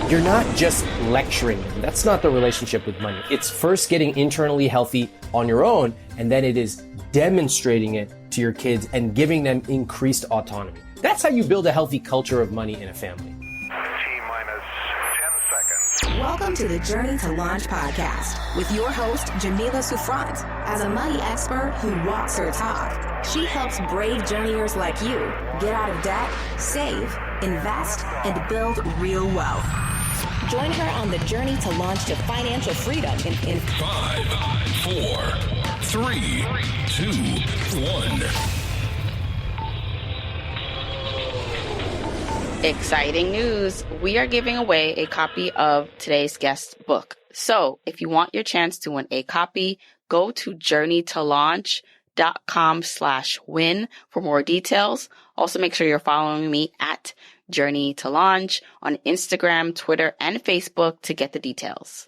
you're not just lecturing them. That's not the relationship with money. It's first getting internally healthy on your own, and then it is demonstrating it to your kids and giving them increased autonomy. That's how you build a healthy culture of money in a family. T-minus 10 seconds. Welcome to the Journey to Launch podcast with your host, Jamila Souffrant. As a money expert who walks her talk, she helps brave journeyers like you get out of debt, save, invest, and build real wealth. Join her on the journey to launch to financial freedom in 5, 4, 3, 2, 1. Exciting news. We are giving away a copy of today's guest book. So if you want your chance to win a copy, go to journeytolaunch.com/win for more details. Also make sure you're following me at Journey to Launch on Instagram, Twitter, and Facebook to get the details.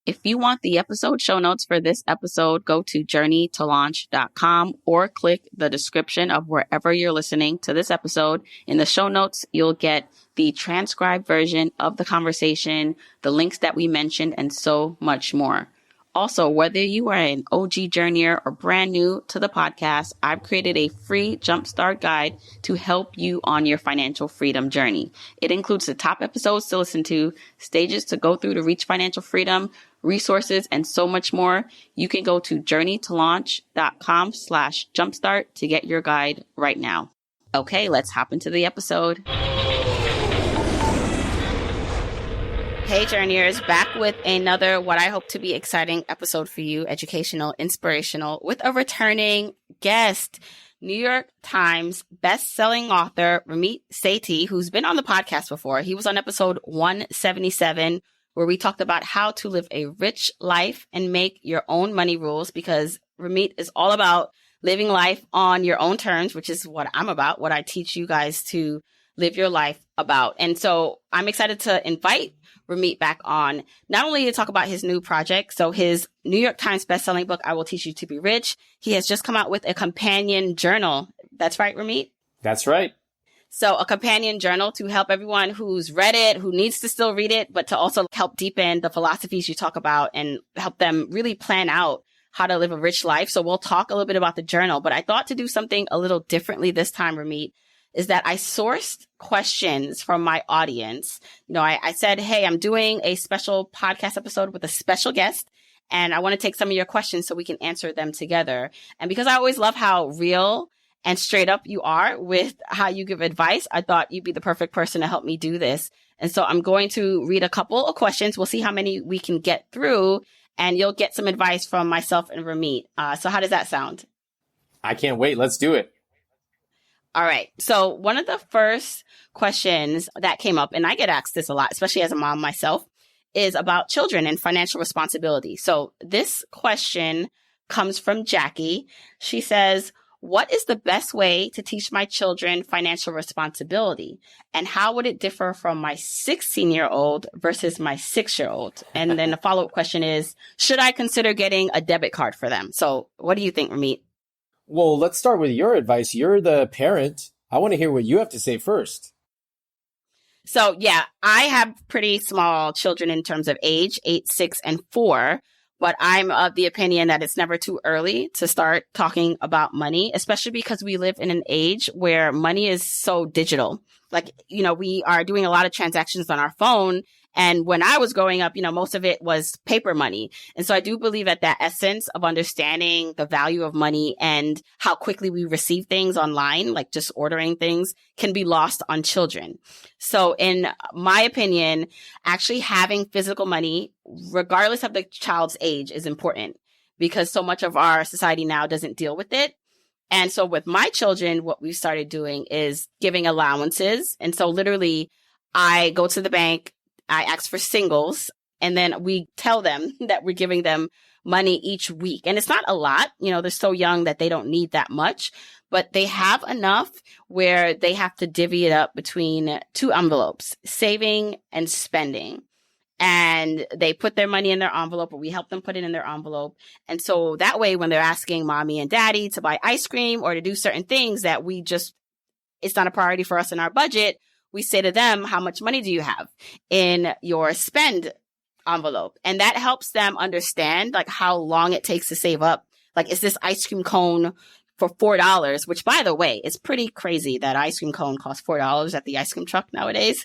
If you want the episode show notes for this episode, go to journeytolaunch.com or click the description of wherever you're listening to this episode. In the show notes, you'll get the transcribed version of the conversation, the links that we mentioned, and so much more. Also, whether you are an OG journeyer or brand new to the podcast, I've created a free jumpstart guide to help you on your financial freedom journey. It includes the top episodes to listen to, stages to go through to reach financial freedom, resources, and so much more. You can go to journeytolaunch.com/jumpstart to get your guide right now. Okay, let's hop into the episode. Hey journeyers, back with another what I hope to be exciting episode for you, educational, inspirational, with a returning guest, New York Times best-selling author Ramit Sethi, who's been on the podcast before. He was on episode 177, where we talked about how to live a rich life and make your own money rules, because Ramit is all about living life on your own terms, which is what I'm about, what I teach you guys to live your life about. And so I'm excited to invite Ramit back on, not only to talk about his new project, so his New York Times bestselling book, I Will Teach You to Be Rich. He has just come out with a companion journal. That's right, Ramit? That's right. So a companion journal to help everyone who's read it, who needs to still read it, but to also help deepen the philosophies you talk about and help them really plan out how to live a rich life. So we'll talk a little bit about the journal, but I thought to do something a little differently this time, Ramit, is that I sourced questions from my audience. You know, I said, hey, I'm doing a special podcast episode with a special guest, and I want to take some of your questions so we can answer them together. And because I always love how real and straight up you are with how you give advice, I thought you'd be the perfect person to help me do this. And so I'm going to read a couple of questions. We'll see how many we can get through, and you'll get some advice from myself and Ramit. So how does that sound? I can't wait. Let's do it. All right. So one of the first questions that came up, and I get asked this a lot, especially as a mom myself, is about children and financial responsibility. So this question comes from Jackie. She says, what is the best way to teach my children financial responsibility? And how would it differ from my 16-year-old versus my 6-year-old? And then the follow-up question is, should I consider getting a debit card for them? So what do you think, Ramit? Well, let's start with your advice. You're the parent. I want to hear what you have to say first. So, yeah, I have pretty small children in terms of age, 8, 6, and 4. But I'm of the opinion that it's never too early to start talking about money, especially because we live in an age where money is so digital. Like, you know, we are doing a lot of transactions on our phone. And when I was growing up, you know, most of it was paper money. And so I do believe that that essence of understanding the value of money and how quickly we receive things online, like just ordering things, can be lost on children. So in my opinion, actually having physical money, regardless of the child's age, is important, because so much of our society now doesn't deal with it. And so with my children, what we started doing is giving allowances. And so literally I go to the bank, I ask for singles, and then we tell them that we're giving them money each week. And it's not a lot. You know, they're so young that they don't need that much, but they have enough where they have to divvy it up between 2 envelopes, saving and spending. And they put their money in their envelope, or we help them put it in their envelope. And so that way, when they're asking mommy and daddy to buy ice cream or to do certain things that it's not a priority for us in our budget, we say to them, how much money do you have in your spend envelope? And that helps them understand like how long it takes to save up. Like, is this ice cream cone for $4, which, by the way, is pretty crazy that ice cream cone costs $4 at the ice cream truck nowadays,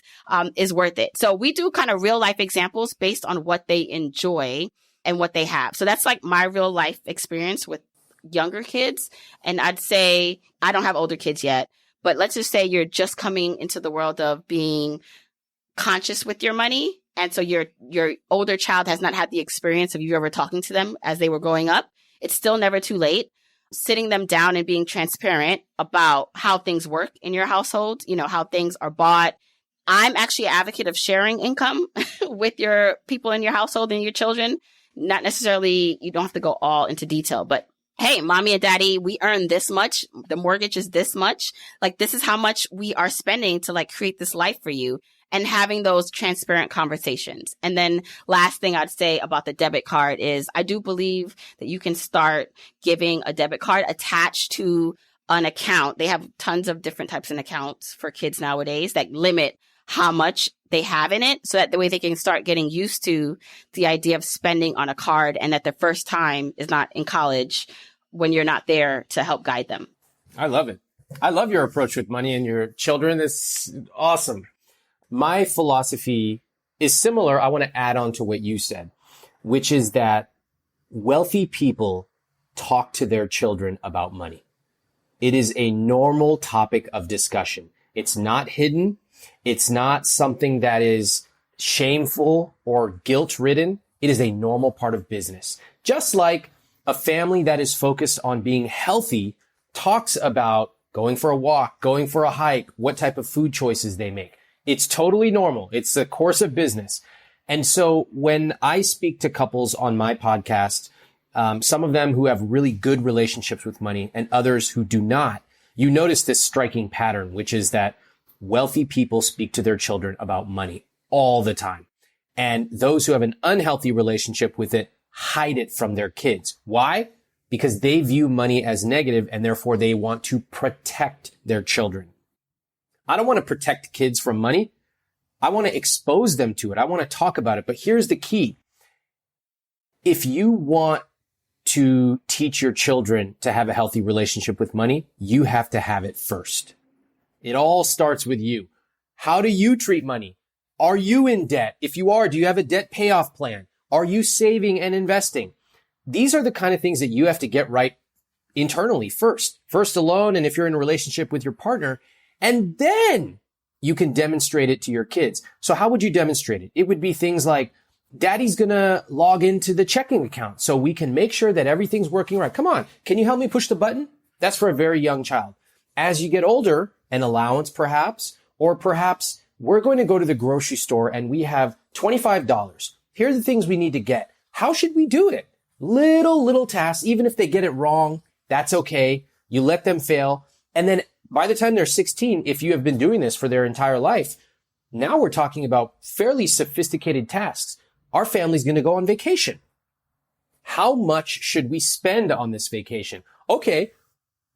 is worth it. So we do kind of real life examples based on what they enjoy and what they have. So that's like my real life experience with younger kids. And I'd say I don't have older kids yet, but let's just say you're just coming into the world of being conscious with your money. And so your older child has not had the experience of you ever talking to them as they were growing up. It's still never too late. Sitting them down and being transparent about how things work in your household, you know, how things are bought. I'm actually an advocate of sharing income with your people in your household and your children. Not necessarily, you don't have to go all into detail, but hey, mommy and daddy, we earn this much. The mortgage is this much. Like, this is how much we are spending to like create this life for you, and having those transparent conversations. And then last thing I'd say about the debit card is I do believe that you can start giving a debit card attached to an account. They have tons of different types of accounts for kids nowadays that limit how much they have in it, so that the way they can start getting used to the idea of spending on a card, and that the first time is not in college when you're not there to help guide them. I love it. I love your approach with money and your children. It's awesome. My philosophy is similar. I want to add on to what you said, which is that wealthy people talk to their children about money. It is a normal topic of discussion. It's not hidden. It's not something that is shameful or guilt-ridden. It is a normal part of business. Just like a family that is focused on being healthy talks about going for a walk, going for a hike, what type of food choices they make. It's totally normal. It's the course of business. And so when I speak to couples on my podcast, some of them who have really good relationships with money and others who do not, you notice this striking pattern, which is that wealthy people speak to their children about money all the time. And those who have an unhealthy relationship with it hide it from their kids. Why? Because they view money as negative, and therefore they want to protect their children. I don't want to protect kids from money. I want to expose them to it. I want to talk about it. But here's the key. If you want to teach your children to have a healthy relationship with money, you have to have it first. It all starts with you. How do you treat money? Are you in debt? If you are, do you have a debt payoff plan? Are you saving and investing? These are the kind of things that you have to get right internally first alone. And if you're in a relationship with your partner, and then you can demonstrate it to your kids. So how would you demonstrate it? It would be things like, daddy's going to log into the checking account so we can make sure that everything's working right. Come on. Can you help me push the button? That's for a very young child. As you get older, an allowance perhaps, or perhaps we're going to go to the grocery store and we have $25. Here are the things we need to get. How should we do it? Little tasks. Even if they get it wrong, that's okay. You let them fail. And then by the time they're 16, if you have been doing this for their entire life, now we're talking about fairly sophisticated tasks. Our family's going to go on vacation. How much should we spend on this vacation? Okay,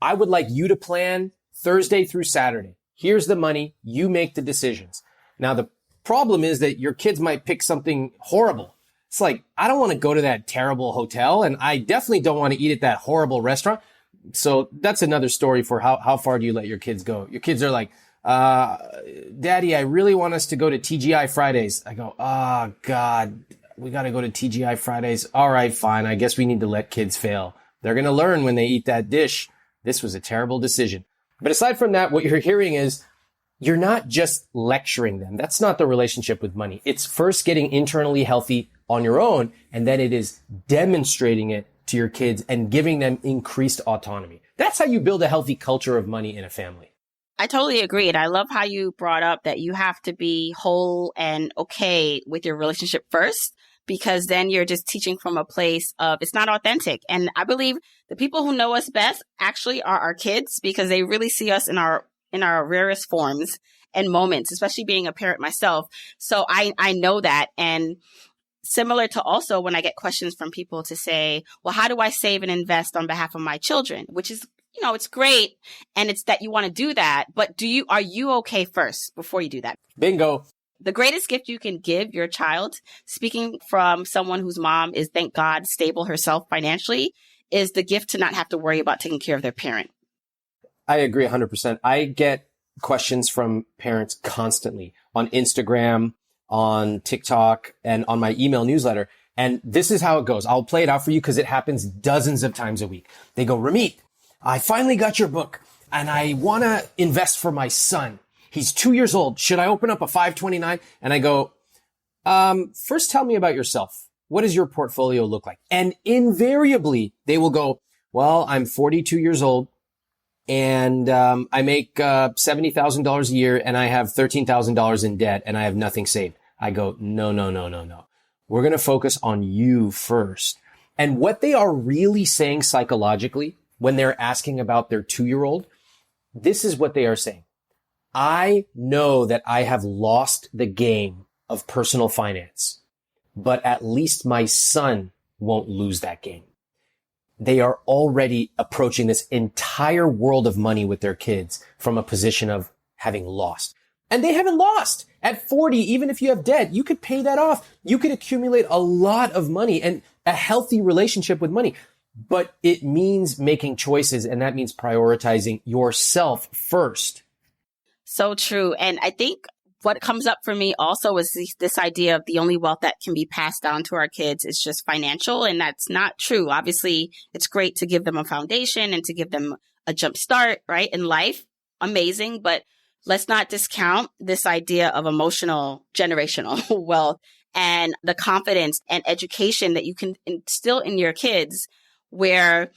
I would like you to plan Thursday through Saturday. Here's the money. You make the decisions. Now, the problem is that your kids might pick something horrible. It's like, I don't want to go to that terrible hotel, and I definitely don't want to eat at that horrible restaurant. So that's another story for how far do you let your kids go? Your kids are like, Daddy, I really want us to go to TGI Fridays. I go, oh God, we got to go to TGI Fridays. All right, fine. I guess we need to let kids fail. They're going to learn when they eat that dish. This was a terrible decision. But aside from that, what you're hearing is you're not just lecturing them. That's not the relationship with money. It's first getting internally healthy on your own, and then it is demonstrating it to your kids and giving them increased autonomy. That's how you build a healthy culture of money in a family. I totally agree. And I love how you brought up that you have to be whole and okay with your relationship first, because then you're just teaching from a place of it's not authentic. And I believe the people who know us best actually are our kids, because they really see us in our rarest forms and moments, especially being a parent myself. So I know that. And similar to also when I get questions from people to say, well, how do I save and invest on behalf of my children? Which is, it's great. And it's that you want to do that. But are you okay first before you do that? Bingo. The greatest gift you can give your child, speaking from someone whose mom is, thank God, stable herself financially, is the gift to not have to worry about taking care of their parent. I agree 100%. I get questions from parents constantly on Instagram, on TikTok, and on my email newsletter. And this is how it goes. I'll play it out for you because it happens dozens of times a week. They go, Ramit, I finally got your book and I want to invest for my son. He's 2 years old. Should I open up a 529? And I go, first tell me about yourself. What does your portfolio look like? And invariably they will go, well, I'm 42 years old and I make $70,000 a year and I have $13,000 in debt and I have nothing saved. I go, no. We're going to focus on you first. And what they are really saying psychologically when they're asking about their 2-year-old, this is what they are saying. I know that I have lost the game of personal finance, but at least my son won't lose that game. They are already approaching this entire world of money with their kids from a position of having lost. And they haven't lost. At 40, even if you have debt, you could pay that off. You could accumulate a lot of money and a healthy relationship with money. But it means making choices, and that means prioritizing yourself first. So true. And I think what comes up for me also is this idea of the only wealth that can be passed down to our kids is just financial. And that's not true. Obviously, it's great to give them a foundation and to give them a jump start, right, in life. Amazing. But let's not discount this idea of emotional generational wealth and the confidence and education that you can instill in your kids, where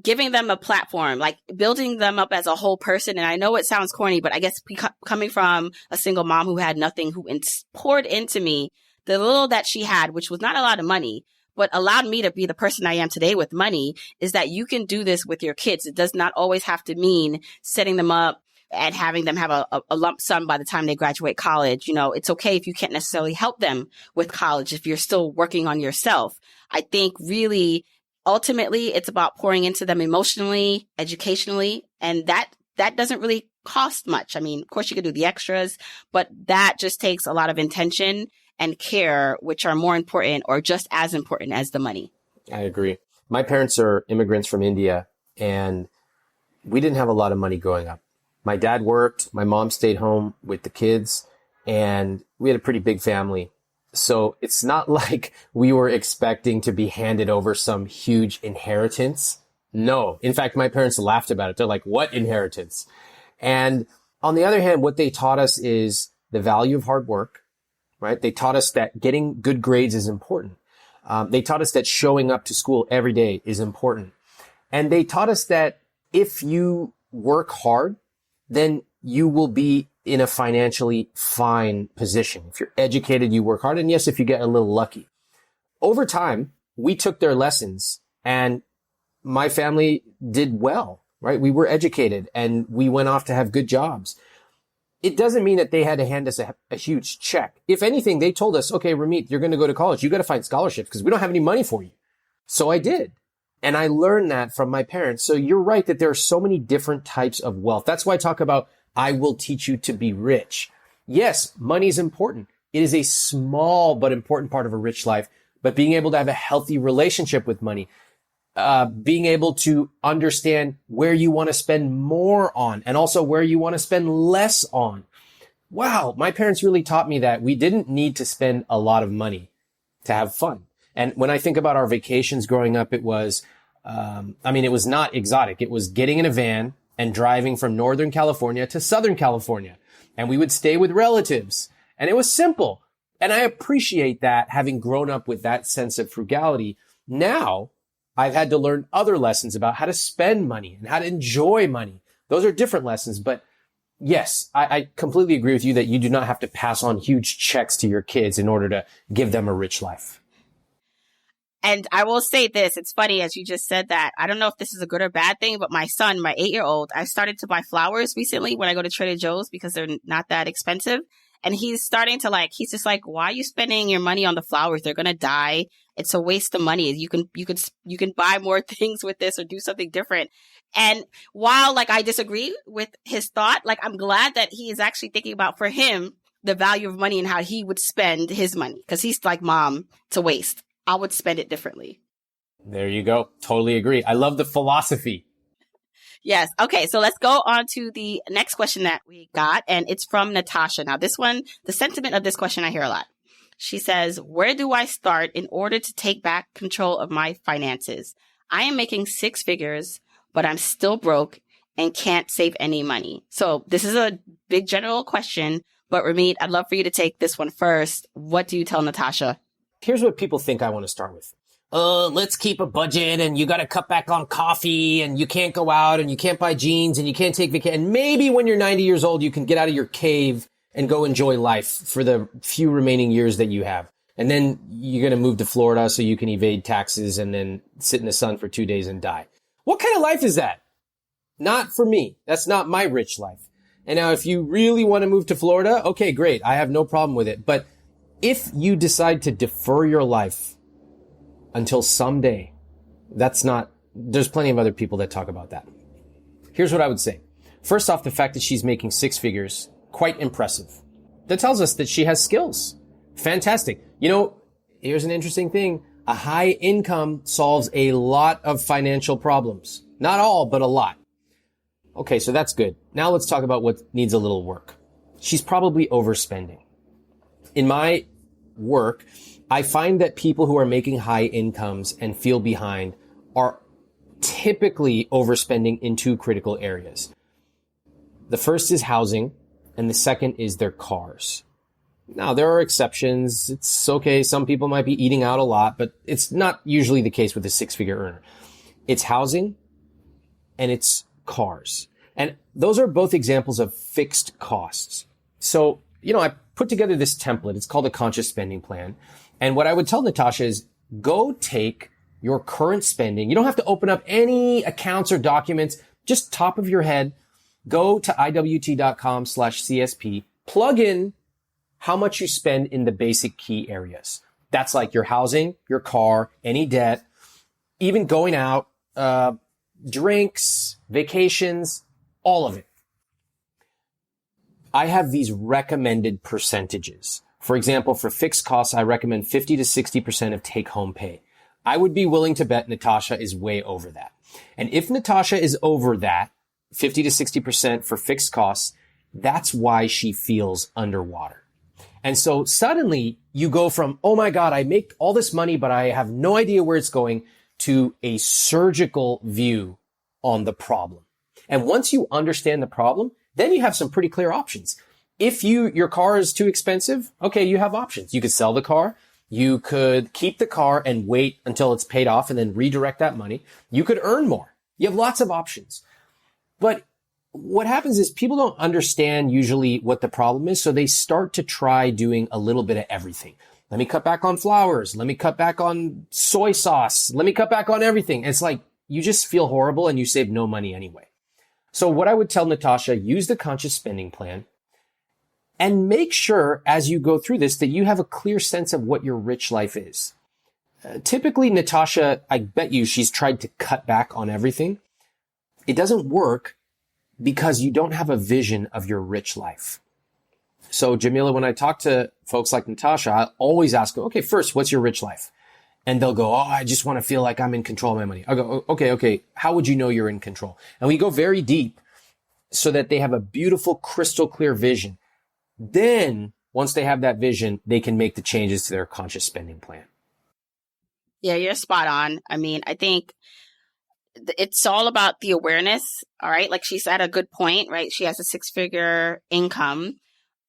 giving them a platform, like building them up as a whole person. And I know it sounds corny, but I guess coming from a single mom who had nothing, who poured into me the little that she had, which was not a lot of money, but allowed me to be the person I am today with money, is that you can do this with your kids. It does not always have to mean setting them up and having them have a lump sum by the time they graduate college. It's okay if you can't necessarily help them with college if you're still working on yourself. I think really, ultimately, it's about pouring into them emotionally, educationally, and that doesn't really cost much. I mean, of course, you could do the extras, but that just takes a lot of intention and care, which are more important or just as important as the money. I agree. My parents are immigrants from India, and we didn't have a lot of money growing up. My dad worked, my mom stayed home with the kids, and we had a pretty big family. So it's not like we were expecting to be handed over some huge inheritance. No. In fact, my parents laughed about it. They're like, what inheritance? And on the other hand, what they taught us is the value of hard work, right? They taught us that getting good grades is important. They taught us that showing up to school every day is important. And they taught us that if you work hard, then you will be in a financially fine position. If you're educated, you work hard. And yes, if you get a little lucky. Over time, we took their lessons and my family did well, right? We were educated and we went off to have good jobs. It doesn't mean that they had to hand us a huge check. If anything, they told us, okay, Ramit, you're going to go to college. You got to find scholarships because we don't have any money for you. So I did. And I learned that from my parents. So you're right that there are so many different types of wealth. That's why I talk about, I will teach you to be rich. Yes, money is important. It is a small but important part of a rich life. But being able to have a healthy relationship with money, being able to understand where you want to spend more on and also where you want to spend less on. Wow, my parents really taught me that we didn't need to spend a lot of money to have fun. And when I think about our vacations growing up, it was, it was not exotic. It was getting in a van and driving from Northern California to Southern California. And we would stay with relatives. And it was simple. And I appreciate that, having grown up with that sense of frugality. Now, I've had to learn other lessons about how to spend money and how to enjoy money. Those are different lessons. But yes, I completely agree with you that you do not have to pass on huge checks to your kids in order to give them a rich life. And I will say this, it's funny as you just said that. I don't know if this is a good or bad thing, but my son, my 8-year-old, I started to buy flowers recently when I go to Trader Joe's because they're not that expensive. And he's starting to he's just like, why are you spending your money on the flowers? They're going to die. It's a waste of money. You can buy more things with this or do something different. And while I disagree with his thought, I'm glad that he is actually thinking about, for him, the value of money and how he would spend his money. Cause he's like, Mom, it's a waste. I would spend it differently. There you go. Totally agree. I love the philosophy. Yes. Okay. So let's go on to the next question that we got. And it's from Natasha. Now, this one, the sentiment of this question I hear a lot. She says, where do I start in order to take back control of my finances? I am making 6 figures, but I'm still broke and can't save any money. So this is a big general question, but Ramit, I'd love for you to take this one first. What do you tell Natasha? Here's what people think I want to start with. Let's keep a budget, and you got to cut back on coffee, and you can't go out, and you can't buy jeans, and you can't take vacation. And maybe when you're 90 years old, you can get out of your cave and go enjoy life for the few remaining years that you have. And then you're going to move to Florida so you can evade taxes and then sit in the sun for 2 days and die. What kind of life is that? Not for me. That's not my rich life. And now if you really want to move to Florida, okay, great. I have no problem with it. But if you decide to defer your life until someday, there's plenty of other people that talk about that. Here's what I would say. First off, the fact that she's making 6 figures, quite impressive. That tells us that she has skills. Fantastic. Here's an interesting thing. A high income solves a lot of financial problems. Not all, but a lot. Okay, so that's good. Now let's talk about what needs a little work. She's probably overspending. In my work, I find that people who are making high incomes and feel behind are typically overspending in 2 critical areas. The first is housing, and the second is their cars. Now, there are exceptions. It's okay. Some people might be eating out a lot, but it's not usually the case with a 6-figure earner. It's housing and it's cars. And those are both examples of fixed costs. So, I put together this template. It's called a conscious spending plan. And what I would tell Natasha is go take your current spending. You don't have to open up any accounts or documents. Just top of your head, go to iwt.com/CSP, plug in how much you spend in the basic key areas. That's like your housing, your car, any debt, even going out, drinks, vacations, all of it. I have these recommended percentages. For example, for fixed costs, I recommend 50 to 60% of take-home pay. I would be willing to bet Natasha is way over that. And if Natasha is over that, 50 to 60% for fixed costs, that's why she feels underwater. And so suddenly you go from, oh my God, I make all this money, but I have no idea where it's going, to a surgical view on the problem. And once you understand the problem, then you have some pretty clear options. If your car is too expensive, okay, you have options. You could sell the car. You could keep the car and wait until it's paid off and then redirect that money. You could earn more. You have lots of options. But what happens is people don't understand usually what the problem is, so they start to try doing a little bit of everything. Let me cut back on flowers. Let me cut back on soy sauce. Let me cut back on everything. It's like you just feel horrible and you save no money anyway. So what I would tell Natasha, use the conscious spending plan and make sure as you go through this that you have a clear sense of what your rich life is. Typically, Natasha, I bet you she's tried to cut back on everything. It doesn't work because you don't have a vision of your rich life. So Jamila, when I talk to folks like Natasha, I always ask them, okay, first, what's your rich life? And they'll go, oh, I just want to feel like I'm in control of my money. I go, okay. How would you know you're in control? And we go very deep so that they have a beautiful, crystal clear vision. Then once they have that vision, they can make the changes to their conscious spending plan. Yeah, you're spot on. I mean, I think it's all about the awareness. All right. Like she's at a good point, right? She has a 6-figure income.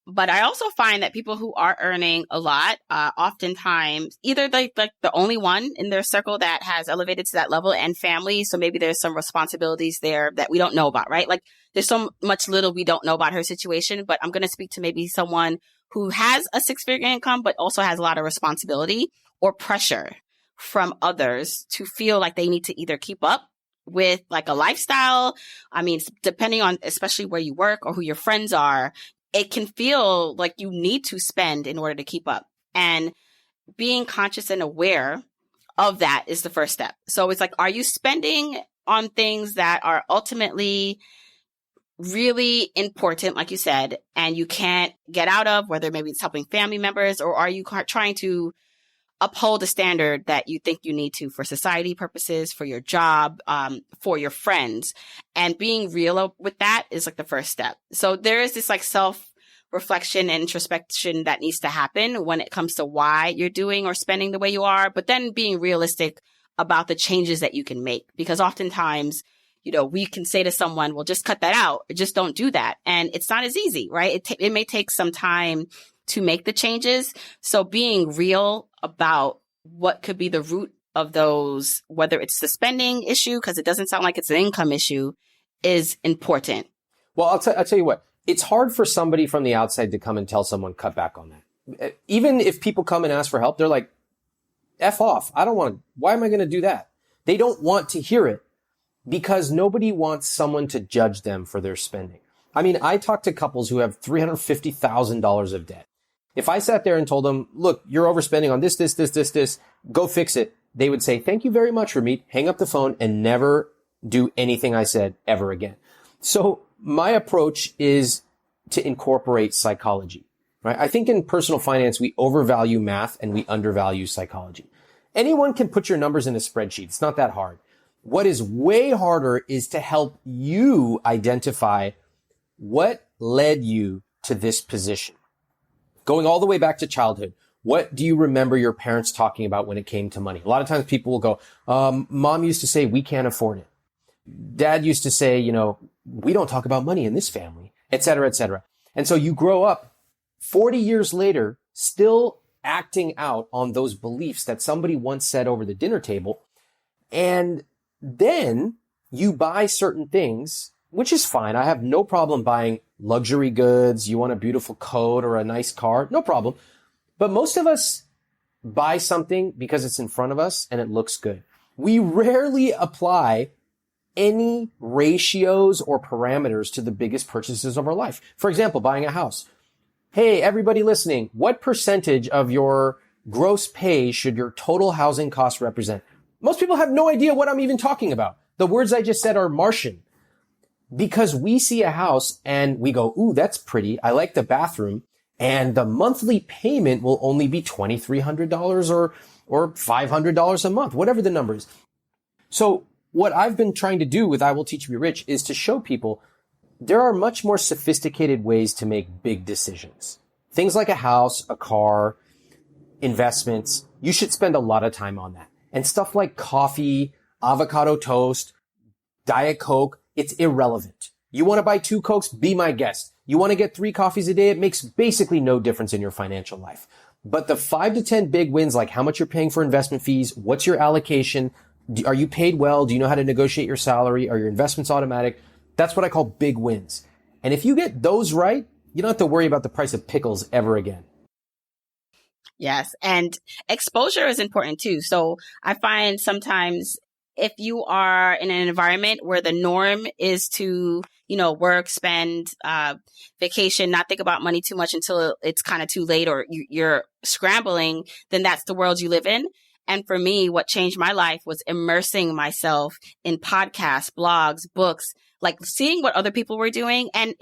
But I also find that people who are earning a lot, oftentimes either like the only one in their circle that has elevated to that level and family. So maybe there's some responsibilities there that we don't know about, right? Like there's so much little we don't know about her situation, but I'm going to speak to maybe someone who has a 6-figure income, but also has a lot of responsibility or pressure from others to feel like they need to either keep up with like a lifestyle. I mean, depending on especially where you work or who your friends are, it can feel like you need to spend in order to keep up. And being conscious and aware of that is the first step. So it's like, are you spending on things that are ultimately really important, like you said, and you can't get out of, whether maybe it's helping family members, or are you trying to uphold a standard that you think you need to for society purposes, for your job, for your friends? And being real with that is like the first step. So there is this like self-reflection and introspection that needs to happen when it comes to why you're doing or spending the way you are, but then being realistic about the changes that you can make. Because oftentimes, we can say to someone, well, just cut that out, or just don't do that. And it's not as easy, right? It may take some time to make the changes. So being real about what could be the root of those, whether it's the spending issue, because it doesn't sound like it's an income issue, is important. Well, I'll tell you what, it's hard for somebody from the outside to come and tell someone cut back on that. Even if people come and ask for help, they're like, F off. Why am I going to do that? They don't want to hear it because nobody wants someone to judge them for their spending. I mean, I talk to couples who have $350,000 of debt. If I sat there and told them, look, you're overspending on this, go fix it, they would say, thank you very much, Ramit, hang up the phone and never do anything I said ever again. So my approach is to incorporate psychology, right? I think in personal finance, we overvalue math and we undervalue psychology. Anyone can put your numbers in a spreadsheet. It's not that hard. What is way harder is to help you identify what led you to this position. Going all the way back to childhood, what do you remember your parents talking about when it came to money? A lot of times people will go, mom used to say, we can't afford it. Dad used to say, we don't talk about money in this family, et cetera, et cetera. And so you grow up 40 years later, still acting out on those beliefs that somebody once said over the dinner table. And then you buy certain things, which is fine. I have no problem buying luxury goods. You want a beautiful coat or a nice car, no problem. But most of us buy something because it's in front of us and it looks good. We rarely apply any ratios or parameters to the biggest purchases of our life. For example, buying a house. Hey, everybody listening, what percentage of your gross pay should your total housing cost represent? Most people have no idea what I'm even talking about. The words I just said are Martian. Because we see a house and we go, ooh, that's pretty. I like the bathroom. And the monthly payment will only be $2,300 or $500 a month, whatever the number is. So what I've been trying to do with I Will Teach You to Be Rich is to show people there are much more sophisticated ways to make big decisions. Things like a house, a car, investments. You should spend a lot of time on that. And stuff like coffee, avocado toast, Diet Coke, it's irrelevant. You want to buy 2 Cokes? Be my guest. You want to get 3 coffees a day? It makes basically no difference in your financial life. But the 5 to 10 big wins, like how much you're paying for investment fees, what's your allocation, are you paid well, do you know how to negotiate your salary, are your investments automatic? That's what I call big wins. And if you get those right, you don't have to worry about the price of pickles ever again. Yes. And exposure is important too. So I find sometimes if you are in an environment where the norm is to, work, spend, vacation, not think about money too much until it's kind of too late or you're scrambling, then that's the world you live in. And for me, what changed my life was immersing myself in podcasts, blogs, books, like seeing what other people were doing. And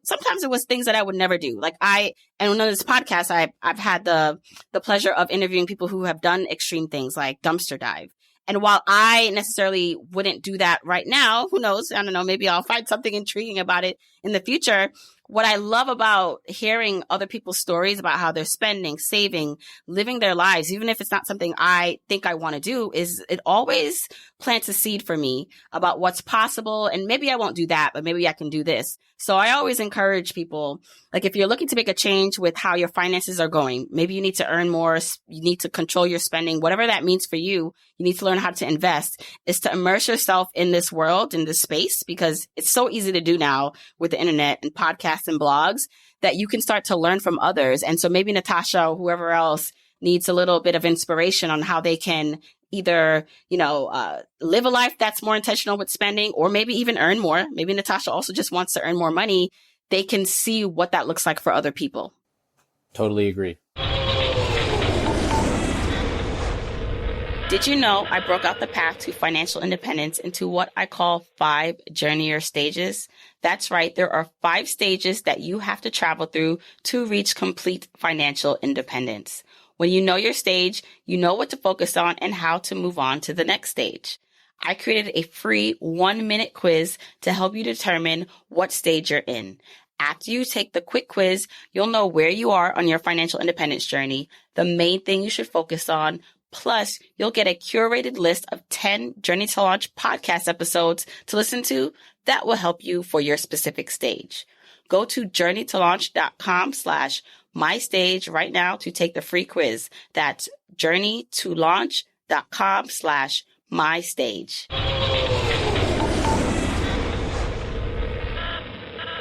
sometimes it was things that I would never do. And on this podcast, I've had the pleasure of interviewing people who have done extreme things like dumpster dive. And while I necessarily wouldn't do that right now, who knows? I don't know. Maybe I'll find something intriguing about it in the future. What I love about hearing other people's stories about how they're spending, saving, living their lives, even if it's not something I think I want to do, is it always plants a seed for me about what's possible. And maybe I won't do that, but maybe I can do this. So I always encourage people, like if you're looking to make a change with how your finances are going, maybe you need to earn more, you need to control your spending, whatever that means for you, you need to learn how to invest, is to immerse yourself in this world, in this space, because it's so easy to do now with the internet and podcasts and blogs that you can start to learn from others. And so maybe Natasha or whoever else needs a little bit of inspiration on how they can either, live a life that's more intentional with spending, or maybe even earn more. Maybe Natasha also just wants to earn more money. they can see what that looks like for other people. Totally agree. Did you know I broke out the path to financial independence into what I call 5 journeyer stages? That's right. There are 5 stages that you have to travel through to reach complete financial independence. When you know your stage, you know what to focus on and how to move on to the next stage. I created a free 1-minute quiz to help you determine what stage you're in. After you take the quick quiz, you'll know where you are on your financial independence journey, the main thing you should focus on. Plus, you'll get a curated list of 10 Journey to Launch podcast episodes to listen to that will help you for your specific stage. Go to journeytolaunch.com/mystage right now to take the free quiz. That's journeytolaunch.com/mystage.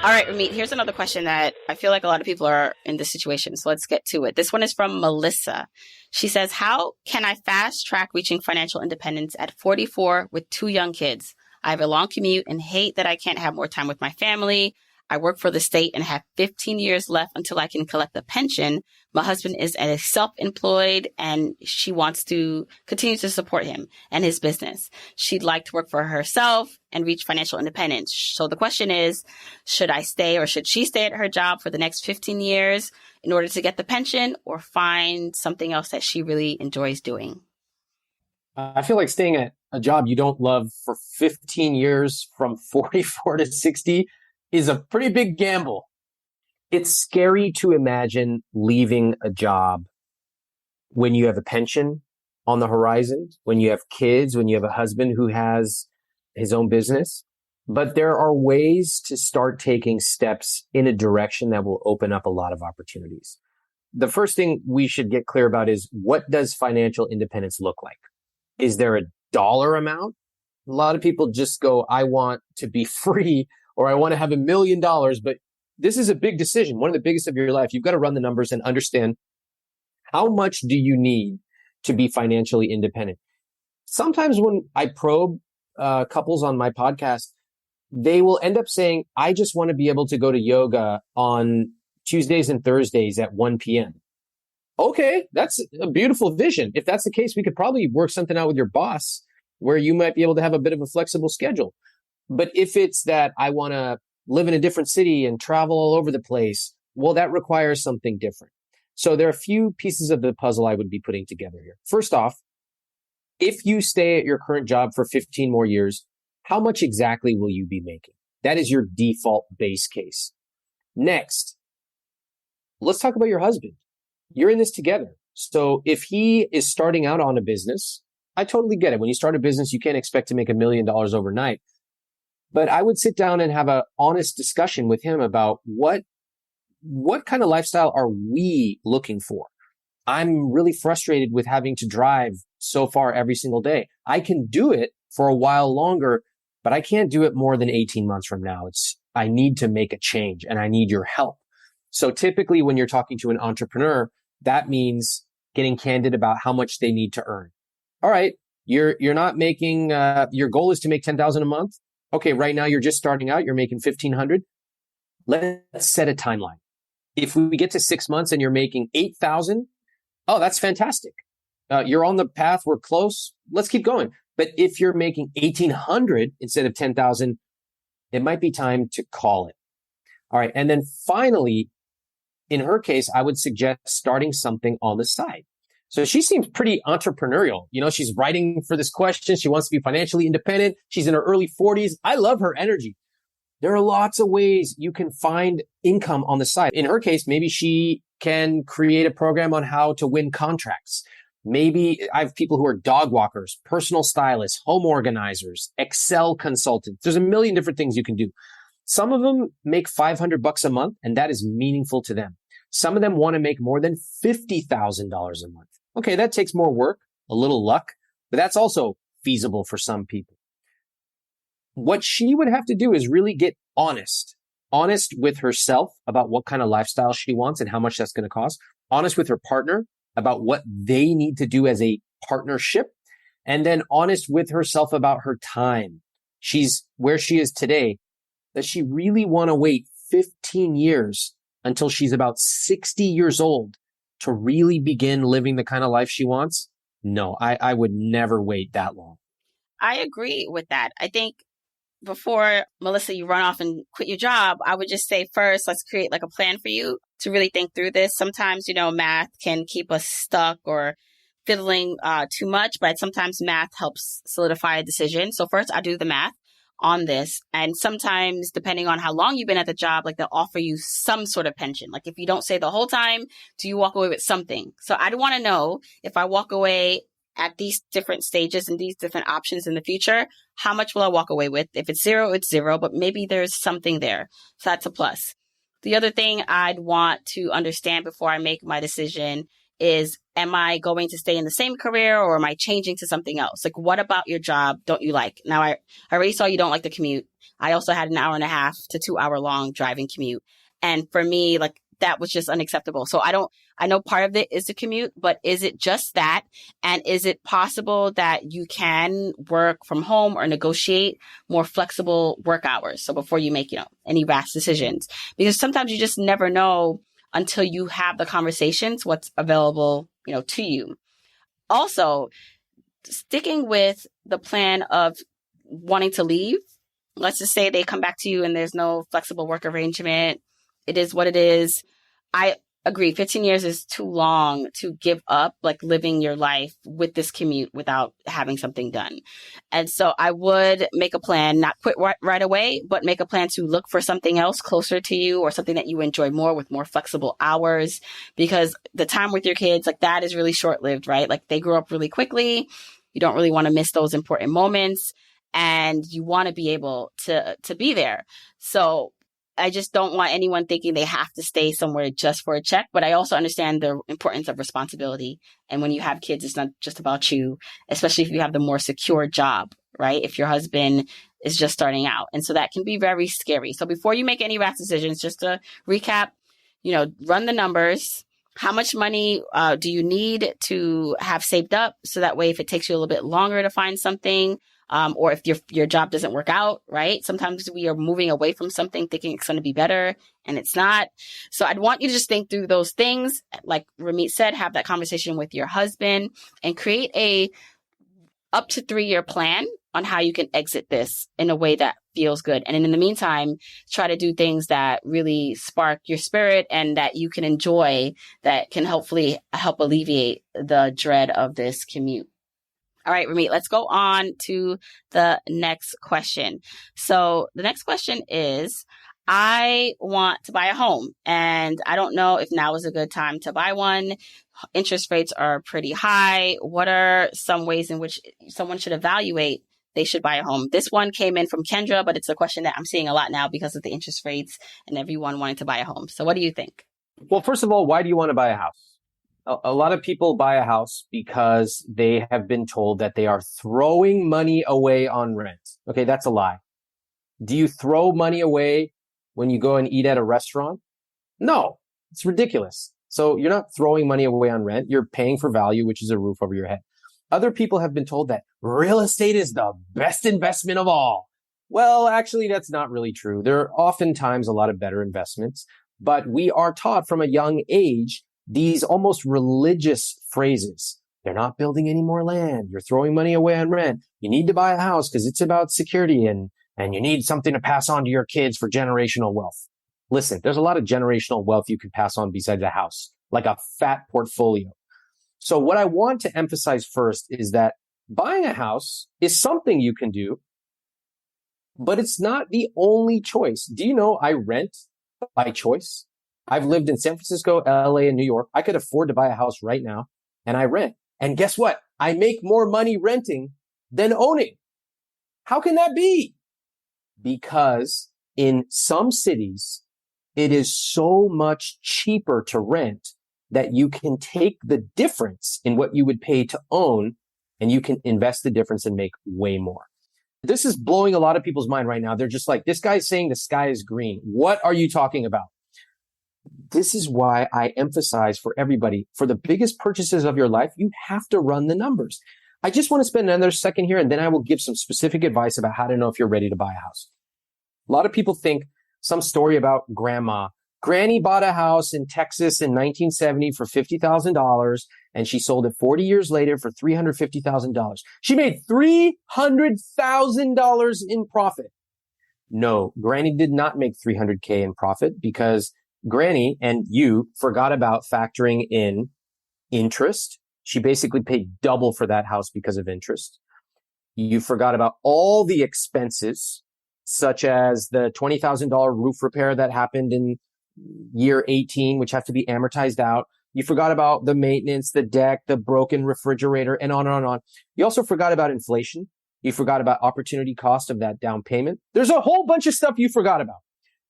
All right, Ramit, here's another question that I feel like a lot of people are in this situation. So let's get to it. This one is from Melissa. She says, how can I fast track reaching financial independence at 44 with 2 young kids? I have a long commute and hate that I can't have more time with my family. I work for the state and have 15 years left until I can collect the pension. My husband is a self-employed and she wants to continue to support him and his business. She'd like to work for herself and reach financial independence. So the question is, should I stay or should she stay at her job for the next 15 years in order to get the pension or find something else that she really enjoys doing? I feel like staying at a job you don't love for 15 years from 44 to 60 is a pretty big gamble. It's scary to imagine leaving a job when you have a pension on the horizon, when you have kids, when you have a husband who has his own business. But there are ways to start taking steps in a direction that will open up a lot of opportunities. The first thing we should get clear about is, what does financial independence look like? Is there a dollar amount? A lot of people just go, I want to be free, or I want to have $1 million, but this is a big decision, one of the biggest of your life. You've got to run the numbers and understand, how much do you need to be financially independent? Sometimes when I probe couples on my podcast, they will end up saying, I just want to be able to go to yoga on Tuesdays and Thursdays at 1 p.m. Okay, that's a beautiful vision. If that's the case, we could probably work something out with your boss where you might be able to have a bit of a flexible schedule. But if it's that I want to live in a different city and travel all over the place, well, that requires something different. So there are a few pieces of the puzzle I would be putting together here. First off, if you stay at your current job for 15 more years, how much exactly will you be making? That is your default base case. Next, let's talk about your husband. You're in this together. So if he is starting out on a business, I totally get it. When you start a business, you can't expect to make $1 million overnight. But I would sit down and have an honest discussion with him about what kind of lifestyle are we looking for? I'm really frustrated with having to drive so far every single day. I can do it for a while longer, but I can't do it more than 18 months from now. I need to make a change and I need your help. So typically when you're talking to an entrepreneur, that means getting candid about how much they need to earn. All right. You're not making, your goal is to make 10,000 a month. Okay, right now you're just starting out, you're making 1,500. Let's set a timeline. If we get to 6 months and you're making 8,000, oh, that's fantastic. You're on the path, we're close. Let's keep going. But if you're making 1,800 instead of 10,000, it might be time to call it. All right. And then finally, in her case, I would suggest starting something on the side. So she seems pretty entrepreneurial. You know, she's writing for this question. She wants to be financially independent. She's in her early 40s. I love her energy. There are lots of ways you can find income on the side. In her case, maybe she can create a program on how to win contracts. Maybe I have people who are dog walkers, personal stylists, home organizers, Excel consultants. There's a million different things you can do. Some of them make $500 a month, and that is meaningful to them. Some of them want to make more than $50,000 a month. Okay, that takes more work, a little luck, but that's also feasible for some people. What she would have to do is really get honest with herself about what kind of lifestyle she wants and how much that's going to cost, honest with her partner about what they need to do as a partnership, and then honest with herself about her time. She's where she is today. Does she really want to wait 15 years until she's about 60 years old to really begin living the kind of life she wants? No, I would never wait that long. I agree with that. I think before, Melissa, you run off and quit your job, I would just say first, let's create like a plan for you to really think through this. Sometimes, math can keep us stuck or fiddling too much, but sometimes math helps solidify a decision. So first, I do the math on this. And sometimes, depending on how long you've been at the job, like they'll offer you some sort of pension. Like if you don't stay the whole time, do you walk away with something? So I'd want to know if I walk away at these different stages and these different options in the future, how much will I walk away with? If it's zero, it's zero, but maybe there's something there. So that's a plus. The other thing I'd want to understand before I make my decision is, am I going to stay in the same career or am I changing to something else? Like, what about your job don't you like? Now, I already saw you don't like the commute. I also had an 1.5 to 2 hour long driving commute. And for me, like, that was just unacceptable. So I know part of it is the commute, but is it just that? And is it possible that you can work from home or negotiate more flexible work hours? So before you make, any rash decisions, because sometimes you just never know until you have the conversations, what's available, to you. Also, sticking with the plan of wanting to leave, let's just say they come back to you and there's no flexible work arrangement. It is what it is. I agree. 15 years is too long to give up, like living your life with this commute without having something done. And so I would make a plan, not quit right away, but make a plan to look for something else closer to you or something that you enjoy more with more flexible hours, because the time with your kids, like that is really short lived, right? Like they grow up really quickly. You don't really want to miss those important moments and you want to be able to be there. So I just don't want anyone thinking they have to stay somewhere just for a check. But I also understand the importance of responsibility. And when you have kids, it's not just about you, especially if you have the more secure job, right? If your husband is just starting out. And so that can be very scary. So before you make any rash decisions, just to recap, run the numbers. How much money do you need to have saved up? So that way, if it takes you a little bit longer to find something, or if your job doesn't work out, right? Sometimes we are moving away from something thinking it's going to be better and it's not. So I'd want you to just think through those things. Like Ramit said, have that conversation with your husband and create a up to 3-year plan on how you can exit this in a way that feels good. And in the meantime, try to do things that really spark your spirit and that you can enjoy, that can hopefully help alleviate the dread of this commute. All right, Ramit, let's go on to the next question. So the next question is, I want to buy a home and I don't know if now is a good time to buy one. Interest rates are pretty high. What are some ways in which someone should evaluate they should buy a home? This one came in from Kendra, but it's a question that I'm seeing a lot now because of the interest rates and everyone wanting to buy a home. So what do you think? Well, first of all, why do you want to buy a house? A lot of people buy a house because they have been told that they are throwing money away on rent. Okay, that's a lie. Do you throw money away when you go and eat at a restaurant? No, it's ridiculous. So you're not throwing money away on rent. You're paying for value, which is a roof over your head. Other people have been told that real estate is the best investment of all. Well, actually, that's not really true. There are oftentimes a lot of better investments, but we are taught from a young age these almost religious phrases. They're not building any more land. You're throwing money away on rent. You need to buy a house because it's about security and you need something to pass on to your kids for generational wealth. Listen, there's a lot of generational wealth you can pass on besides a house, like a fat portfolio. So what I want to emphasize first is that buying a house is something you can do, but it's not the only choice. Do you know I rent by choice? I've lived in San Francisco, LA, and New York. I could afford to buy a house right now, and I rent. And guess what? I make more money renting than owning. How can that be? Because in some cities, it is so much cheaper to rent that you can take the difference in what you would pay to own, and you can invest the difference and make way more. This is blowing a lot of people's mind right now. They're just like, this guy's saying the sky is green. What are you talking about? This is why I emphasize for everybody, for the biggest purchases of your life, you have to run the numbers. I just want to spend another second here, and then I will give some specific advice about how to know if you're ready to buy a house. A lot of people think some story about grandma. Granny bought a house in Texas in 1970 for $50,000 and she sold it 40 years later for $350,000. She made $300,000 in profit. No, Granny did not make $300K in profit because Granny and you forgot about factoring in interest. She basically paid double for that house because of interest. You forgot about all the expenses, such as the $20,000 roof repair that happened in year 18, which have to be amortized out. You forgot about the maintenance, the deck, the broken refrigerator, and on and on and on. You also forgot about inflation. You forgot about opportunity cost of that down payment. There's a whole bunch of stuff you forgot about.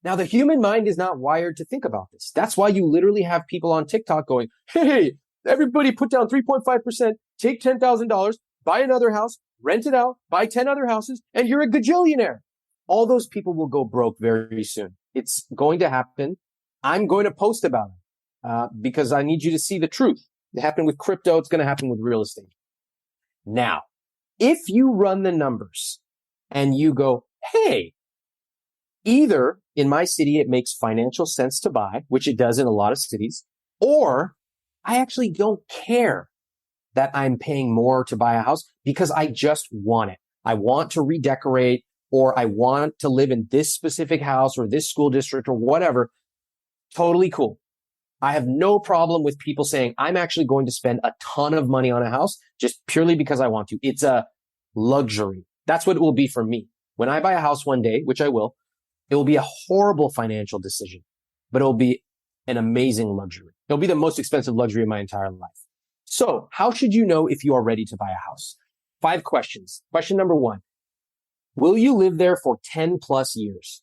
Now, the human mind is not wired to think about this. That's why you literally have people on TikTok going, hey, everybody put down 3.5%, take $10,000, buy another house, rent it out, buy 10 other houses, and you're a gajillionaire. All those people will go broke very soon. It's going to happen. I'm going to post about it because I need you to see the truth. It happened with crypto. It's going to happen with real estate. Now, if you run the numbers and you go, hey, either in my city, it makes financial sense to buy, which it does in a lot of cities, or I actually don't care that I'm paying more to buy a house because I just want it. I want to redecorate, or I want to live in this specific house or this school district or whatever. Totally cool. I have no problem with people saying, I'm actually going to spend a ton of money on a house just purely because I want to. It's a luxury. That's what it will be for me. When I buy a house one day, which I will, it will be a horrible financial decision, but it will be an amazing luxury. It'll be the most expensive luxury of my entire life. So how should you know if you are ready to buy a house? 5 questions. Question number 1. Will you live there for 10 plus years?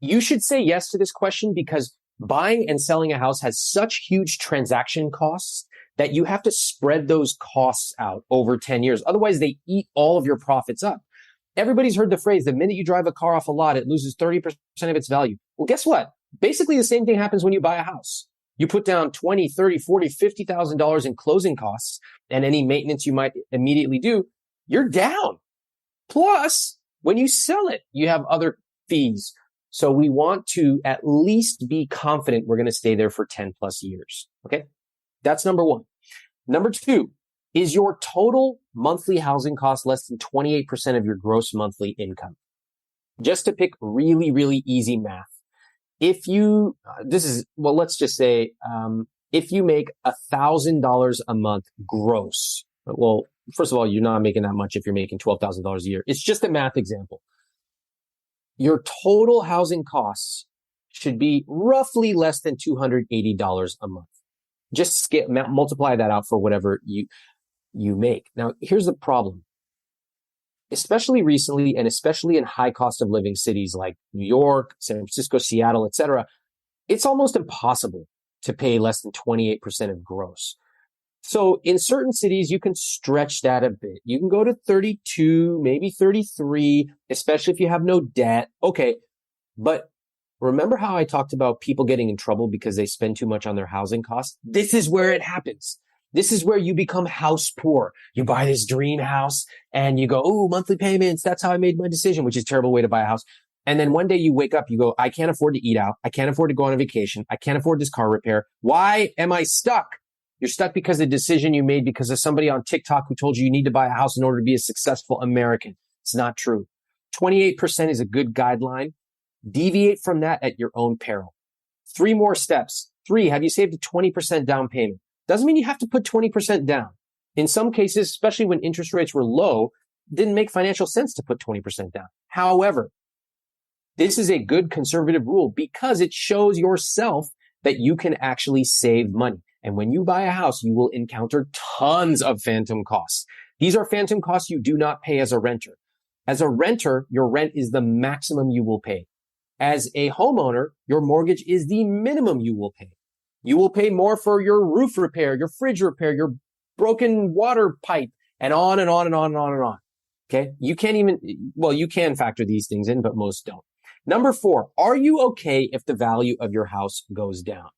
You should say yes to this question because buying and selling a house has such huge transaction costs that you have to spread those costs out over 10 years. Otherwise, they eat all of your profits up. Everybody's heard the phrase, the minute you drive a car off a lot, it loses 30% of its value. Well, guess what? Basically, the same thing happens when you buy a house. You put down $20, $30, $40, $50,000 in closing costs and any maintenance you might immediately do, you're down. Plus, when you sell it, you have other fees. So we want to at least be confident we're going to stay there for 10 plus years. Okay. That's number 1. Number 2, is your total monthly housing cost less than 28% of your gross monthly income? Just to pick really, really easy math. If you, let's just say, if you make $1,000 a month gross, well, first of all, you're not making that much if you're making $12,000 a year. It's just a math example. Your total housing costs should be roughly less than $280 a month. Just multiply that out for whatever you make. Now, here's the problem. Especially recently, and especially in high cost of living cities like New York, San Francisco, Seattle, etc., it's almost impossible to pay less than 28% of gross. So in certain cities, you can stretch that a bit. You can go to 32, maybe 33, especially if you have no debt. Okay. But remember how I talked about people getting in trouble because they spend too much on their housing costs? This is where it happens. This is where you become house poor. You buy this dream house and you go, oh, monthly payments. That's how I made my decision, which is a terrible way to buy a house. And then one day you wake up, you go, I can't afford to eat out. I can't afford to go on a vacation. I can't afford this car repair. Why am I stuck? You're stuck because of the decision you made because of somebody on TikTok who told you need to buy a house in order to be a successful American. It's not true. 28% is a good guideline. Deviate from that at your own peril. 3 more steps. 3, have you saved a 20% down payment? Doesn't mean you have to put 20% down. In some cases, especially when interest rates were low, it didn't make financial sense to put 20% down. However, this is a good conservative rule because it shows yourself that you can actually save money. And when you buy a house, you will encounter tons of phantom costs. These are phantom costs you do not pay as a renter. As a renter, your rent is the maximum you will pay. As a homeowner, your mortgage is the minimum you will pay. You will pay more for your roof repair, your fridge repair, your broken water pipe, and on and on and on and on and on. Okay. You can factor these things in, but most don't. Number 4, are you okay if the value of your house goes down?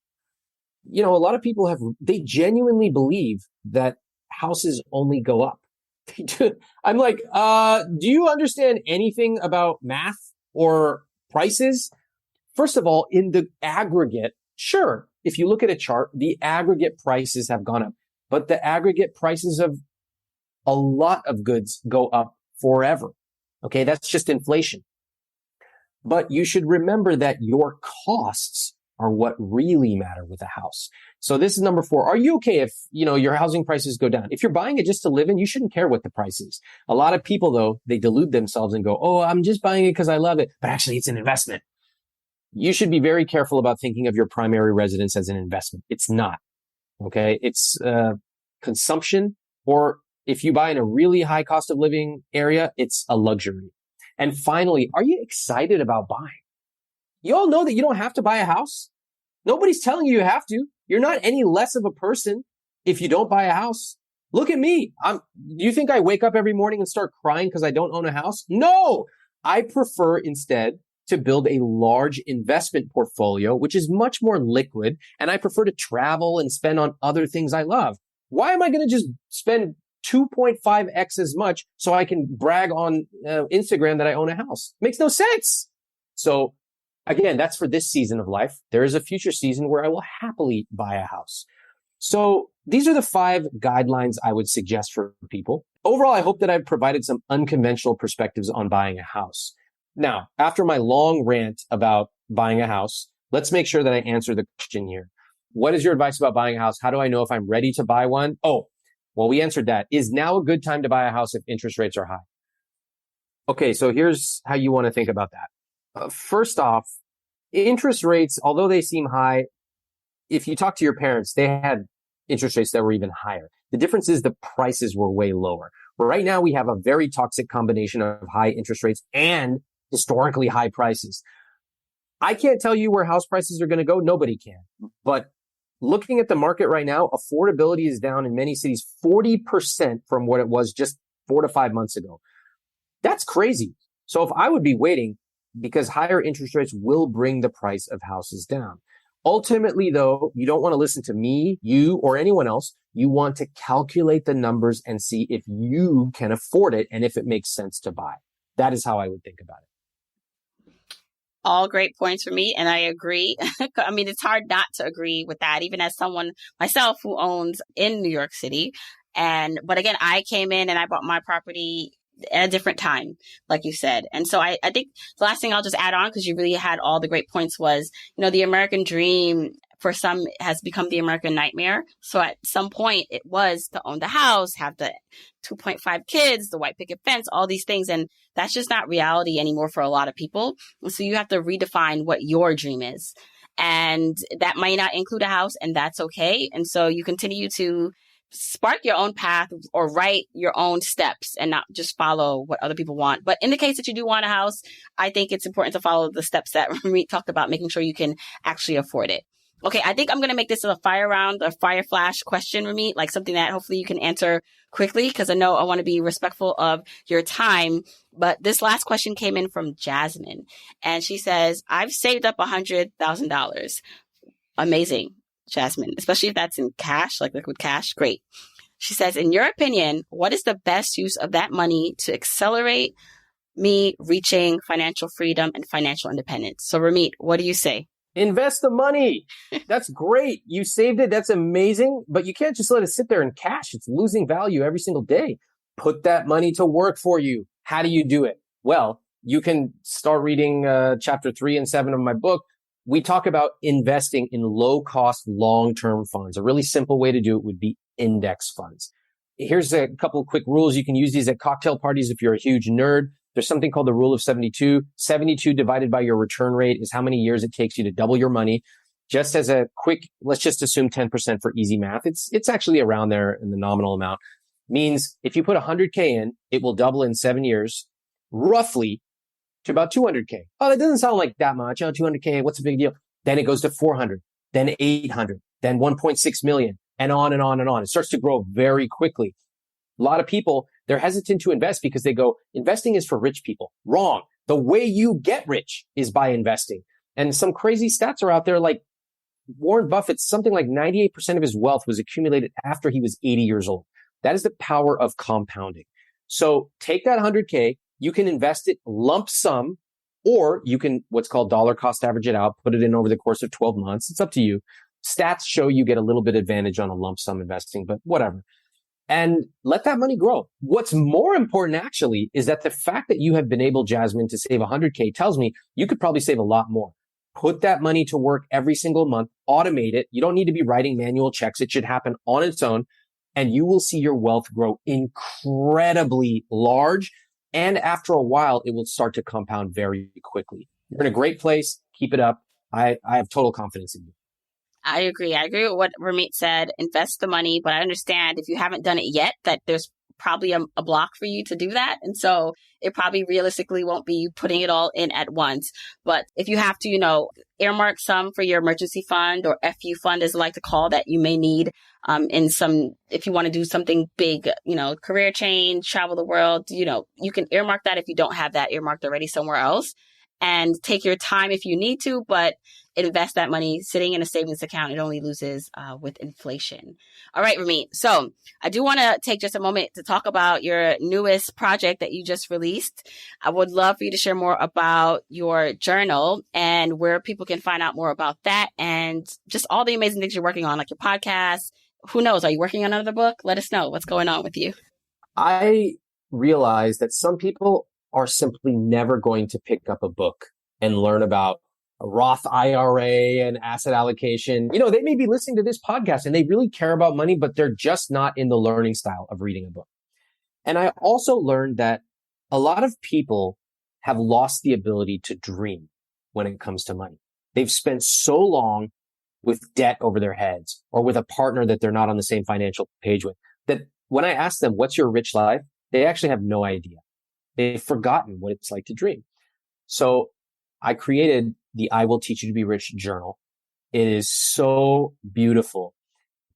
You know, a lot of people they genuinely believe that houses only go up. I'm like, do you understand anything about math or Prices, first of all, in the aggregate, sure, if you look at a chart, the aggregate prices have gone up, but the aggregate prices of a lot of goods go up forever. Okay, that's just inflation. But you should remember that your costs are what really matter with a house. So this is number 4. Are you okay if, your housing prices go down? If you're buying it just to live in, you shouldn't care what the price is. A lot of people, though, they delude themselves and go, oh, I'm just buying it because I love it. But actually, it's an investment. You should be very careful about thinking of your primary residence as an investment. It's not. Okay. It's consumption, or if you buy in a really high cost of living area, it's a luxury. And finally, are you excited about buying? You all know that you don't have to buy a house. Nobody's telling you have to. You're not any less of a person if you don't buy a house. Look at me. Do you think I wake up every morning and start crying because I don't own a house? No, I prefer instead to build a large investment portfolio, which is much more liquid. And I prefer to travel and spend on other things I love. Why am I going to just spend 2.5x as much so I can brag on Instagram that I own a house? Makes no sense. So again, that's for this season of life. There is a future season where I will happily buy a house. So these are the 5 guidelines I would suggest for people. Overall, I hope that I've provided some unconventional perspectives on buying a house. Now, after my long rant about buying a house, let's make sure that I answer the question here. What is your advice about buying a house? How do I know if I'm ready to buy one? Oh, well, we answered that. Is now a good time to buy a house if interest rates are high? Okay, so here's how you want to think about that. First off, interest rates, although they seem high, if you talk to your parents, they had interest rates that were even higher. The difference is the prices were way lower. Right now, we have a very toxic combination of high interest rates and historically high prices. I can't tell you where house prices are going to go. Nobody can. But looking at the market right now, affordability is down in many cities 40% from what it was just 4 to 5 months ago. That's crazy. So if I would be waiting, because higher interest rates will bring the price of houses down. Ultimately, though, you don't want to listen to me, you, or anyone else. You want to calculate the numbers and see if you can afford it and if it makes sense to buy. That is how I would think about it. All great points for me, and I agree. I mean, it's hard not to agree with that, even as someone myself who owns in New York City. But again, I came in and I bought my property at a different time, like you said. And so I think the last thing I'll just add on, because you really had all the great points, was, the American dream for some has become the American nightmare. So at some point it was to own the house, have the 2.5 kids, the white picket fence, all these things. And that's just not reality anymore for a lot of people. And so you have to redefine what your dream is. And that might not include a house, and that's okay. And so you continue to spark your own path or write your own steps and not just follow what other people want. But in the case that you do want a house, I think it's important to follow the steps that Ramit talked about, making sure you can actually afford it. Okay, I think I'm going to make this a fire round, a fire flash question, Ramit, like something that hopefully you can answer quickly, because I know I want to be respectful of your time. But this last question came in from Jasmine, and she says, I've saved up $100,000. Amazing, Jasmine, especially if that's in cash, like liquid cash. Great. She says, in your opinion, what is the best use of that money to accelerate me reaching financial freedom and financial independence? So Ramit, what do you say? Invest the money. That's great. You saved it. That's amazing. But you can't just let it sit there in cash. It's losing value every single day. Put that money to work for you. How do you do it? Well, you can start reading chapter 3 and 7 of my book. We talk about investing in low-cost, long-term funds. A really simple way to do it would be index funds. Here's a couple of quick rules. You can use these at cocktail parties if you're a huge nerd. There's something called the rule of 72. 72 divided by your return rate is how many years it takes you to double your money. Just as a quick, let's just assume 10% for easy math. It's actually around there in the nominal amount. Means if you put 100K in, it will double in 7 years, roughly to about 200K. Oh, that doesn't sound like that much. Oh, 200K, what's the big deal? Then it goes to 400, then 800, then 1.6 million, and on and on and on. It starts to grow very quickly. A lot of people, they're hesitant to invest because they go, investing is for rich people. Wrong. The way you get rich is by investing. And some crazy stats are out there, like Warren Buffett, something like 98% of his wealth was accumulated after he was 80 years old. That is the power of compounding. So take that 100K, you can invest it lump sum Or you can what's called dollar cost average it out, put it in over the course of 12 months. It's up to you. Stats show you get a little bit advantage on a lump sum investing, but whatever. And let that money grow. What's more important actually is that the fact that you have been able, Jasmine, to save 100K tells me you could probably save a lot more. Put that money to work every single month, automate it. You don't need to be writing manual checks. It should happen on its own, and you will see your wealth grow incredibly large. And after a while, it will start to compound very quickly. You're in a great place. Keep it up. I have total confidence in you. I agree. I agree with what Ramit said. Invest the money, but I understand if you haven't done it yet, that there's probably a block for you to do that. And so it probably realistically won't be you putting it all in at once. But if you have to, earmark some for your emergency fund, or FU fund, as I like to call that, you may need if you want to do something big, career change, travel the world, you can earmark that if you don't have that earmarked already somewhere else. And take your time if you need to, but invest that money sitting in a savings account. It only loses with inflation. All right, Ramit. So I do want to take just a moment to talk about your newest project that you just released. I would love for you to share more about your journal and where people can find out more about that, and just all the amazing things you're working on, like your podcast. Who knows? Are you working on another book? Let us know what's going on with you. I realize that some people are simply never going to pick up a book and learn about a Roth IRA and asset allocation. They may be listening to this podcast and they really care about money, but they're just not in the learning style of reading a book. And I also learned that a lot of people have lost the ability to dream when it comes to money. They've spent so long with debt over their heads, or with a partner that they're not on the same financial page with, that when I ask them, what's your rich life? They actually have no idea. They've forgotten what it's like to dream. So I created the I Will Teach You to Be Rich journal. It is so beautiful.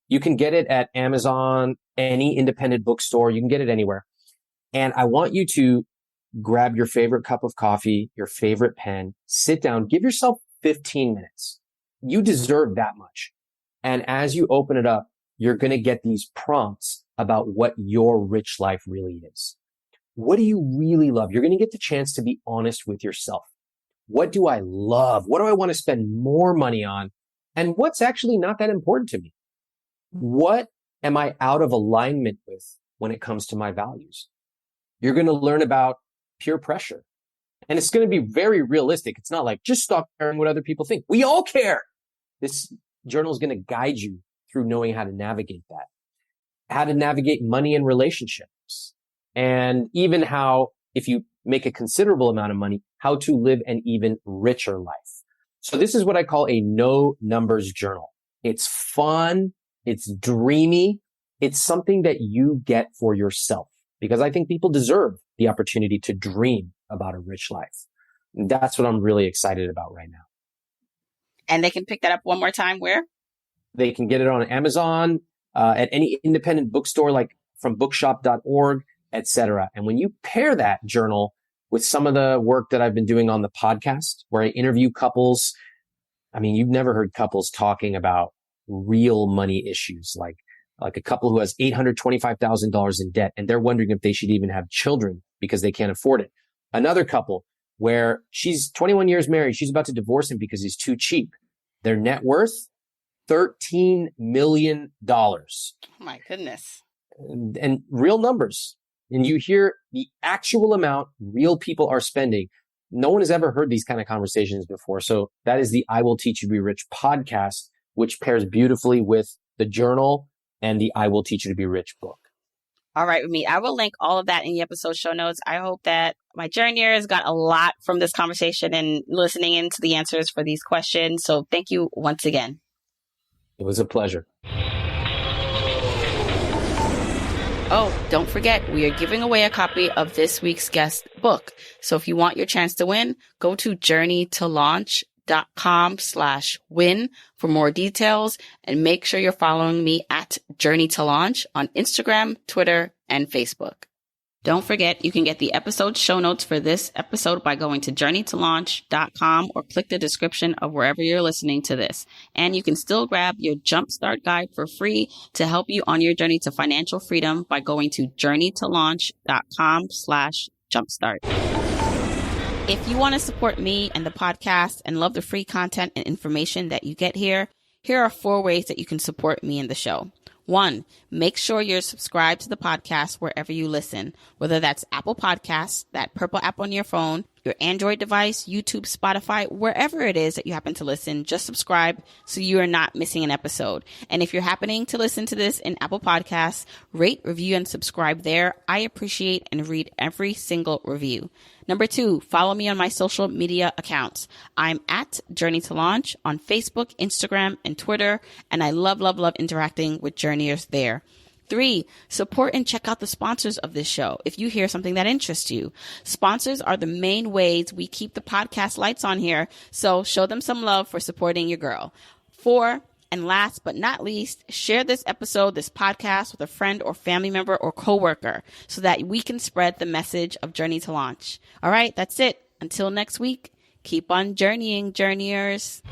You can get it at Amazon, any independent bookstore. You can get it anywhere. And I want you to grab your favorite cup of coffee, your favorite pen, sit down, give yourself 15 minutes. You deserve that much. And as you open it up, you're going to get these prompts about what your rich life really is. What do you really love? You're going to get the chance to be honest with yourself. What do I love? What do I want to spend more money on? And what's actually not that important to me? What am I out of alignment with when it comes to my values? You're going to learn about peer pressure. And it's going to be very realistic. It's not like, just stop caring what other people think. We all care. This journal is going to guide you through knowing how to navigate that, how to navigate money and relationships, and even how, if you make a considerable amount of money, how to live an even richer life. So this is what I call a no numbers journal. It's fun. It's dreamy. It's something that you get for yourself, because I think people deserve the opportunity to dream about a rich life. And that's what I'm really excited about right now. And they can pick that up one more time where? They can get it on Amazon, at any independent bookstore, like from bookshop.org, etc. And when you pair that journal with some of the work that I've been doing on the podcast, where I interview couples, you've never heard couples talking about real money issues, like a couple who has $825,000 in debt, and they're wondering if they should even have children because they can't afford it. Another couple where she's 21 years married. She's about to divorce him because he's too cheap. Their net worth, $13 million. Oh my goodness. And real numbers. And you hear the actual amount real people are spending. No one has ever heard these kind of conversations before. So that is the I Will Teach You to Be Rich podcast, which pairs beautifully with the journal and the I Will Teach You to Be Rich book. All right, with me, I will link all of that in the episode show notes. I hope that my journeyers got a lot from this conversation and listening into the answers for these questions. So thank you once again. It was a pleasure. Oh, don't forget, we are giving away a copy of this week's guest book. So if you want your chance to win, go to journeytolaunch.com/win for more details, and make sure you're following me at Journey to Launch on Instagram, Twitter, and Facebook. Don't forget, you can get the episode show notes for this episode by going to journeytolaunch.com or click the description of wherever you're listening to this. And you can still grab your Jumpstart Guide for free to help you on your journey to financial freedom by going to journeytolaunch.com/jumpstart. If you want to support me and the podcast and love the free content and information that you get here are 4 ways that you can support me and the show. 1, make sure you're subscribed to the podcast wherever you listen, whether that's Apple Podcasts, that purple app on your phone, your Android device, YouTube, Spotify, wherever it is that you happen to listen, just subscribe so you are not missing an episode. And if you're happening to listen to this in Apple Podcasts, rate, review, and subscribe there. I appreciate and read every single review. Number 2, follow me on my social media accounts. I'm at Journey to Launch on Facebook, Instagram, and Twitter, and I love interacting with journeyers there. 3, support and check out the sponsors of this show if you hear something that interests you. Sponsors are the main ways we keep the podcast lights on here, so show them some love for supporting your girl. 4, and last but not least, share this episode, this podcast with a friend or family member or coworker so that we can spread the message of Journey to Launch. All right, that's it. Until next week, keep on journeying, journeyers.